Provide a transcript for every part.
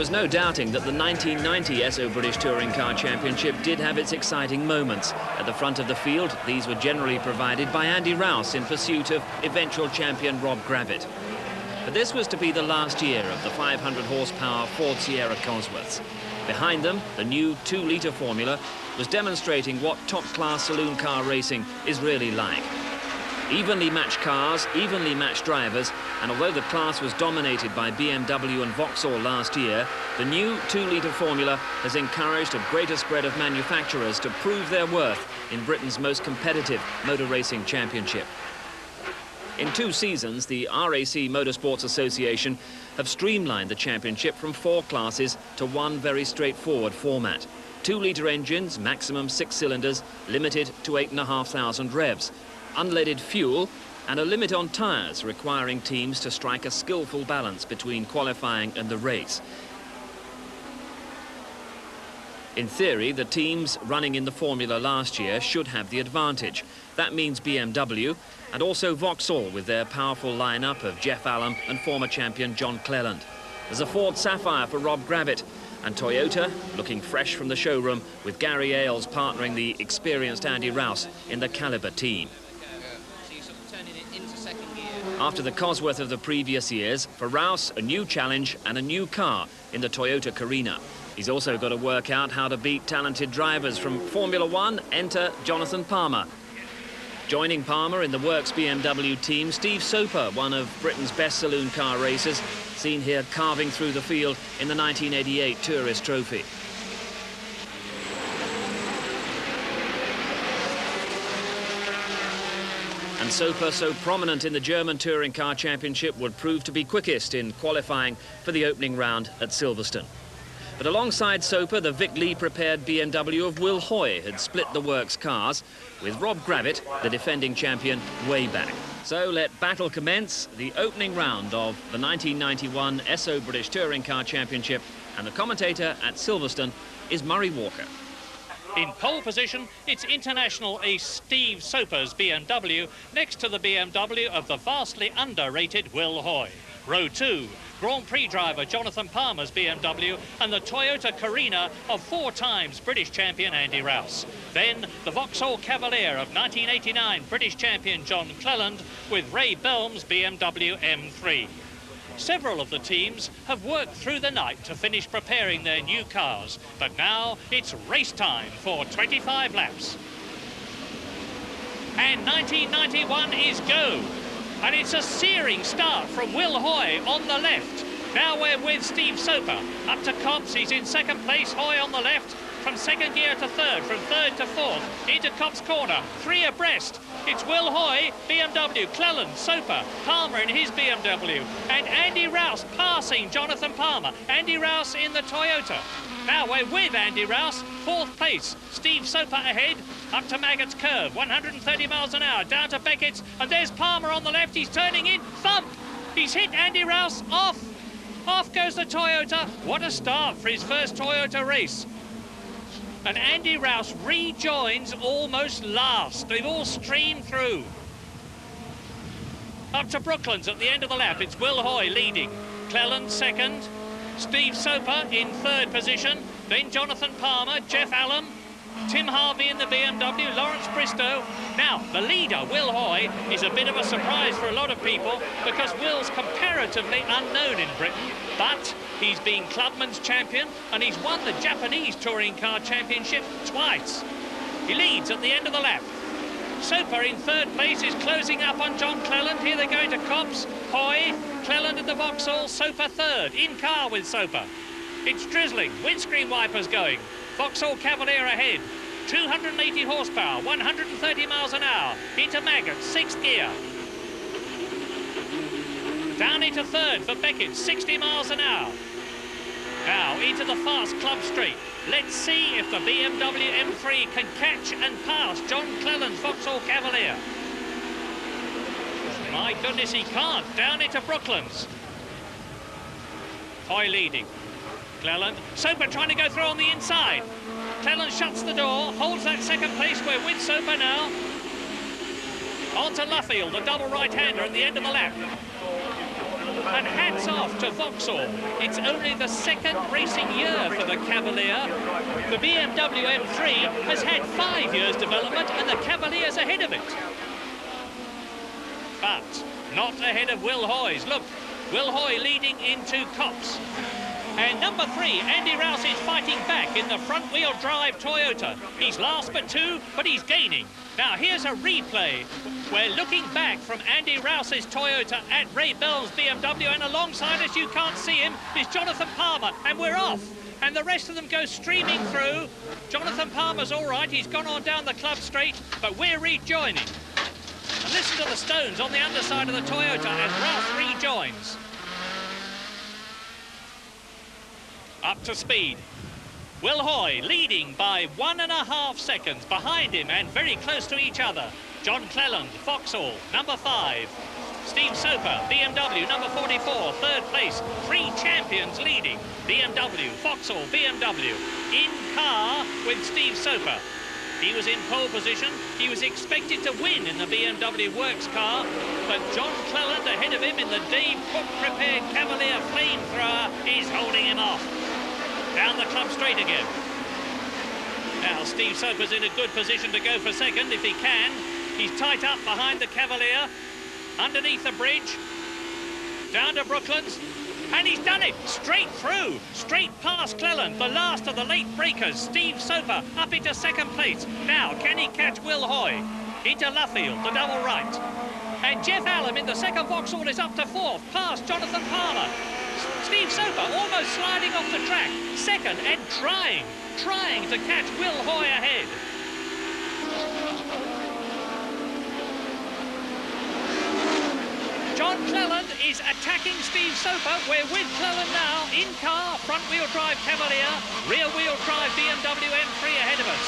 was no doubting that the 1990 SO British Touring Car Championship did have its exciting moments. At the front of the field, these were generally provided by Andy Rouse in pursuit of eventual champion Rob Gravitt. But this was to be the last year of the 500 horsepower Ford Sierra Cosworths. Behind them, the new 2-litre formula was demonstrating what top-class saloon car racing is really like. Evenly matched cars, evenly matched drivers, and although the class was dominated by BMW and Vauxhall last year, the new 2-litre formula has encouraged a greater spread of manufacturers to prove their worth in Britain's most competitive motor racing championship. In 2 seasons, the RAC Motorsports Association have streamlined the championship from 4 classes to one very straightforward format. 2-litre engines, maximum 6 cylinders, limited to 8,500 revs. Unleaded fuel, and a limit on tyres, requiring teams to strike a skillful balance between qualifying and the race. In theory, the teams running in the formula last year should have the advantage. That means BMW and also Vauxhall with their powerful lineup of Jeff Allen and former champion John Cleland. There's a Ford Sapphire for Rob Gravitt, and Toyota looking fresh from the showroom with Gary Ailes partnering the experienced Andy Rouse in the Caliber team. After the Cosworth of the previous years, for Rouse, a new challenge and a new car in the Toyota Carina. He's also got to work out how to beat talented drivers from Formula One. Enter Jonathan Palmer. Joining Palmer in the Works BMW team, Steve Soper, one of Britain's best saloon car racers, seen here carving through the field in the 1988 Tourist Trophy. And Soper, so prominent in the German Touring Car Championship, would prove to be quickest in qualifying for the opening round at Silverstone. But alongside Soper, the Vic Lee-prepared BMW of Will Hoy had split the works cars, with Rob Gravitt, the defending champion, way back. So let battle commence, the opening round of the 1991 SO British Touring Car Championship, and the commentator at Silverstone is Murray Walker. In pole position, it's international ace Steve Soper's BMW next to the BMW of the vastly underrated Will Hoy. Row 2, Grand Prix driver Jonathan Palmer's BMW and the Toyota Carina of 4 times British champion Andy Rouse. Then the Vauxhall Cavalier of 1989 British champion John Cleland with Ray Belm's BMW M3. Several of the teams have worked through the night to finish preparing their new cars, but now it's race time for 25 laps. And 1991 is go. And it's a searing start from Will Hoy on the left. Now we're with Steve Soper. Up to Copse, he's in second place, Hoy on the left. From second gear to third, from third to fourth, into Copse corner, 3 abreast. It's Will Hoy, BMW, Cleland, Soper, Palmer in his BMW, and Andy Rouse passing Jonathan Palmer. Andy Rouse in the Toyota. Now we're with Andy Rouse, 4th place. Steve Soper ahead, up to Maggott's curve, 130 miles an hour, down to Beckett's, and there's Palmer on the left, he's turning in, thump! He's hit Andy Rouse, off! Off goes the Toyota. What a start for his first Toyota race. And Andy Rouse rejoins almost last. They've all streamed through. Up to Brooklands at the end of the lap. It's Will Hoy leading. Cleland second. Steve Soper in 3rd position. Then Jonathan Palmer, Jeff Allen, Tim Harvey in the BMW, Lawrence Bristow. Now, the leader, Will Hoy, is a bit of a surprise for a lot of people because Will's comparatively unknown in Britain, but he's been Clubman's champion and he's won the Japanese Touring Car Championship twice. He leads at the end of the lap. Soper in 3rd place is closing up on John Cleland. Here they're going to Copse, Hoy, Cleland at the Vauxhall, Soper 3rd, in car with Soper. It's drizzling, windscreen wipers going. Vauxhall Cavalier ahead, 280 horsepower, 130 miles an hour, into Maggot, 6th gear. Down into 3rd for Beckett, 60 miles an hour. Now into the fast club straight. Let's see if the BMW M3 can catch and pass John Cleland's Vauxhall Cavalier. My goodness, he can't. Down into Brooklands. Hoy leading. Cleland, Soper trying to go through on the inside. Cleland shuts the door, holds that 2nd place. We're with Soper now. On to Luffield, the double right-hander at the end of the lap. And hats off to Vauxhall. It's only the second racing year for the Cavalier. The BMW M3 has had 5 years development and the Cavalier's ahead of it. But not ahead of Will Hoy's. Look, Will Hoy leading into Copse. And number 3, Andy Rouse is fighting back in the front-wheel drive Toyota. He's last but 2, but he's gaining. Now, here's a replay. We're looking back from Andy Rouse's Toyota at Ray Bell's BMW, and alongside us, you can't see him, is Jonathan Palmer, and we're off. And the rest of them go streaming through. Jonathan Palmer's all right, he's gone on down the club straight, but we're rejoining. And listen to the stones on the underside of the Toyota as Rouse rejoins. Up to speed. Will Hoy leading by 1.5 seconds. Behind him and very close to each other, John Cleland, Vauxhall, number 5. Steve Soper, BMW, number 44, 3rd place. 3 champions leading. BMW, Vauxhall, BMW. In car with Steve Soper. He was in pole position. He was expected to win in the BMW Works car, but John Cleland ahead of him in the Dave Cook prepared Cavalier flamethrower is holding him off. Down the club straight again. Now Steve Soper's in a good position to go for second if he can. He's tight up behind the Cavalier, underneath the bridge, down to Brooklands, and he's done it straight through, straight past Cleland, the last of the late breakers. Steve Soper up into second place. Now can he catch Will Hoy? Into Luffield, the double right. And Jeff Allen in the second Vauxhall is up to 4th, past Jonathan Palmer. Steve Soper almost sliding off the track, second, and trying to catch Will Hoy ahead. John Cleland is attacking Steve Soper. We're with Cleland now, in car, front-wheel drive Cavalier, rear-wheel drive BMW M3 ahead of us.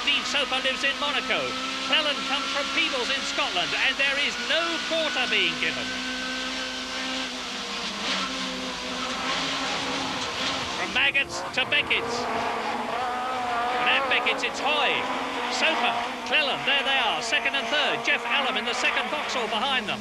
Steve Soper lives in Monaco. Cleland comes from Peebles in Scotland, and there is no quarter being given. Maggots to Beckett's. And at Beckett's, it's Hoy, Soper, Cleland, there they are, second and third. Jeff Allen in the second Vauxhall behind them.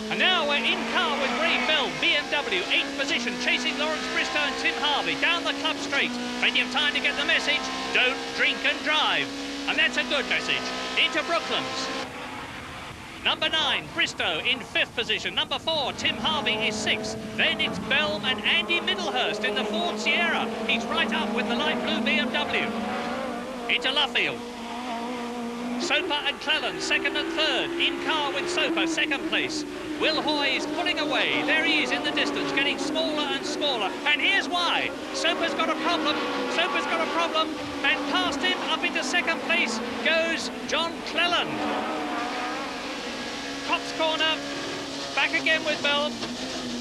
And now we're in car with Ray Bell, BMW, 8th position, chasing Lawrence Bristow and Tim Harvey down the club straight. Plenty of time to get the message, don't drink and drive. And that's a good message. Into Brooklands. Number 9, Bristow in 5th position. Number 4, Tim Harvey is 6th. Then it's Belm and Andy Middlehurst in the Ford Sierra. He's right up with the light blue BMW. Into Luffield. Soper and Cleland, second and third. In car with Soper, second place. Will Hoy is pulling away. There he is in the distance, getting smaller and smaller. And here's why. Soper's got a problem. Soper's got a problem. And past him, up into second place, goes John Cleland. Copse corner, back again with Bell.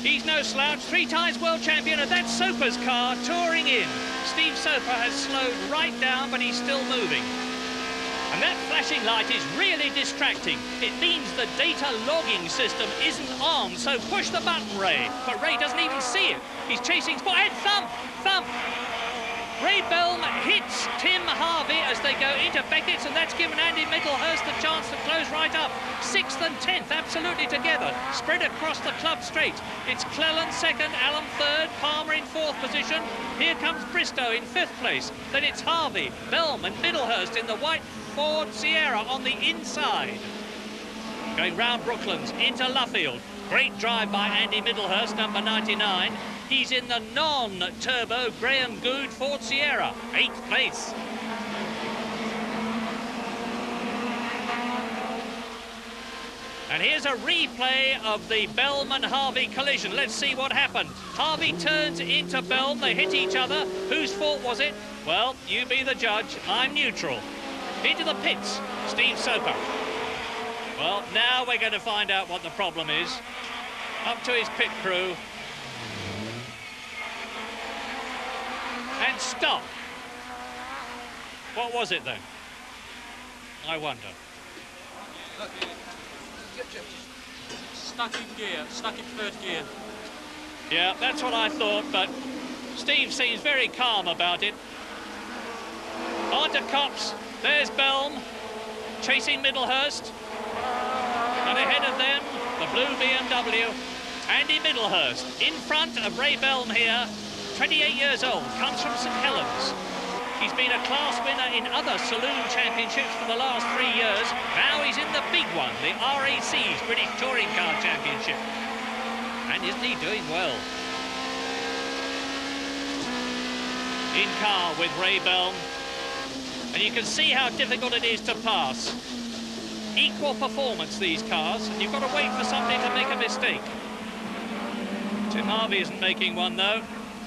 He's no slouch, 3 times world champion, and that's Soper's car touring in. Steve Soper has slowed right down, but he's still moving. And that flashing light is really distracting. It means the data logging system isn't on, so push the button, Ray. But Ray doesn't even see it. He's chasing spot, and thump. Ray Bell hits Tim Harvey as they go into Beckett's, and that's given Andy Middlehurst a chance to close right up. 6th and 10th, absolutely together, spread across the club straight. It's Cleland second, Allen third, Palmer in 4th position. Here comes Bristow in 5th place. Then it's Harvey, Belm and Middlehurst in the white Ford Sierra on the inside. Going round Brooklands into Luffield. Great drive by Andy Middlehurst, number 99. He's in the non-turbo Graham Good Ford Sierra, 8th place. And here's a replay of the Belm and Harvey collision. Let's see what happened. Harvey turns into Belm, they hit each other. Whose fault was it? Well, you be the judge, I'm neutral. Into the pits, Steve Soper. Well, now we're going to find out what the problem is. Up to his pit crew. And stop. What was it then? I wonder. Stuck in third gear. Yeah, that's what I thought, but Steve seems very calm about it. On to Copse. There's Belm, chasing Middlehurst. And ahead of them, the blue BMW. Andy Middlehurst in front of Ray Belm here, 28 years old, comes from St Helens. He's been a class winner in other saloon championships for the last 3 years. Now he's in the big one, the RAC's British Touring Car Championship. And isn't he doing well? In car with Ray Belm. And you can see how difficult it is to pass. Equal performance, these cars, and you've got to wait for somebody to make a mistake. Tim Harvey isn't making one, though.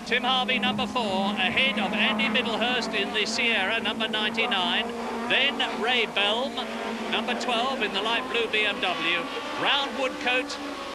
Tim Harvey, number 4, ahead of Andy Middlehurst in the Sierra, number 99. Then Ray Belm, number 12, in the light blue BMW. Round Woodcote